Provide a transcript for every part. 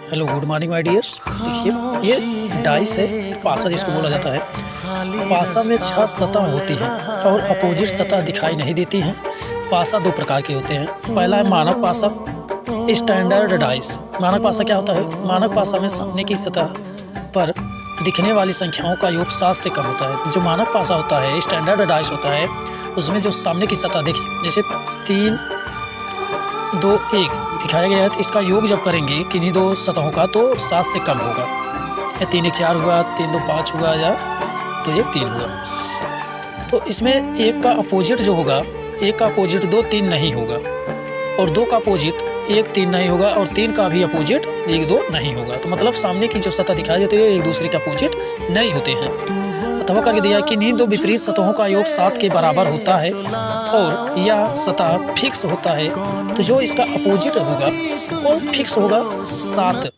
Hello good morning my dears. देखिए ये dice है, पासा जिसको बोला जाता है। पासा में 6 सतह होती हैं और अपोजिट सतह दिखाई नहीं देती हैं। पासा 2 प्रकार के होते हैं। पहला है मानक पासा, स्टैंडर्ड डाइस। मानक पासा क्या होता है? मानक पासा में सामने की सतह पर दिखने वाली संख्याओं का योग 7 से कम होता है। जो मानक पासा होता है, स्टैंडर्ड डाइस होता है, उसमें जो सामने की सतह देखिए, जैसे 3, 2, 1 दिखाया गया है, तो इसका योग जब करेंगे किन्हीं 2 सतहों का तो 7 से कम होगा। या 3 1 4 हुआ, 3 2 5 हुआ, या तो ये 3 हुआ। तो इसमें एक का अपोजिट जो होगा, एक का अपोजिट 2 3 नहीं होगा, और 2 का अपोजिट 1 3 नहीं होगा, और 3 का भी अपोजिट 1 2 नहीं होगा। तो मतलब सामने की जो सतह दिखाई देती है एक दूसरे के अपोजिट नहीं होते हैं। अथवा करके दिया कि इन्हीं 2 विपरीत सतहों का योग 7 के बराबर होता है और यह सतह फिक्स होता है, तो जो इसका अपोजिट होगा वो फिक्स होगा 7,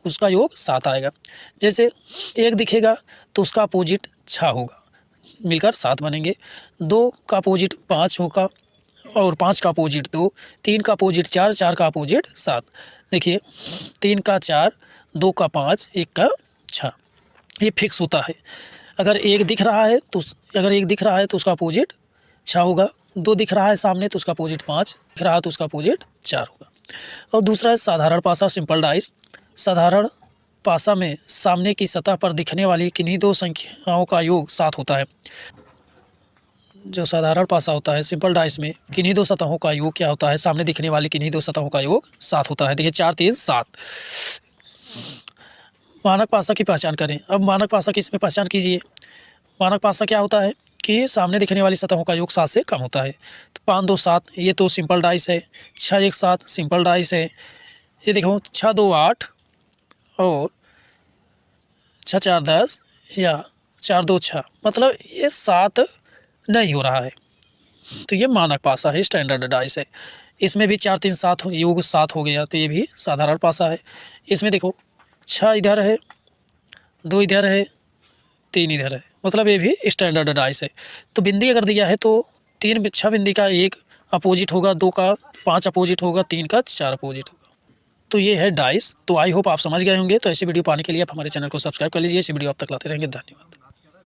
उसका योग 7 आएगा। जैसे 1 दिखेगा तो उसका अपोजिट 6 होगा, मिलकर 7 बनेंगे। 2 का अपोजिट 5 होगा और 5 का अपोजिट 2, 3 का अपोजिट 4, 4 का अपोजिट 7। देखिए 3 का 4, 2 का 5, 1 का 6, ये फिक्स होता है। अगर 1 दिख रहा है तो उसका अपोजिट 6 होगा। 2 दिख रहा है सामने तो उसका अपोजिट 5 दिख रहा है तो उसका अपोजिट 4 होगा। और दूसरा है साधारण पासा, सिंपल डाइस। साधारण पासा में सामने की सतह पर दिखने वाली किन्हीं 2 संख्याओं का योग 7 होता है। जो साधारण पासा होता है, सिंपल डाइस में किन्हीं 2 सतहों का योग क्या होता है? सामने दिखने वाली किन्हीं 2 सतहों का योग 7 होता है। देखिए 4 3 7। मानक पासा की पहचान करें। अब मानक पासा की इसमें पहचान कीजिए। मानक पासा क्या होता है कि सामने दिखने वाली सतहों का योग 7 से कम होता है। तो 5 2 7 ये तो सिंपल डाइस है। 6 1 7 सिंपल डाइस है। ये देखो 6 2 8 और 6 4 10 या 4 2 6, मतलब ये 7 नहीं हो रहा है, तो ये मानक पासा है, स्टैंडर्ड डाइस है। इसमें भी 4 3 7 योग 7 हो गया, तो ये भी साधारण पासा है। इसमें देखो 6 इधर है, 2 इधर है, 3 इधर है, मतलब ये भी स्टैंडर्ड डाइस है। तो बिंदी अगर दिया है तो 6 बिंदी का 1 अपोजिट होगा, 2 का 5 अपोजिट होगा, 3 का 4 अपोजिट होगा। तो ये है डाइस। तो आई होप आप समझ गए होंगे। तो ऐसी वीडियो पाने के लिए आप हमारे चैनल को सब्सक्राइब कर लीजिए। ऐसी वीडियो आप तक लाते रहेंगे। धन्यवाद।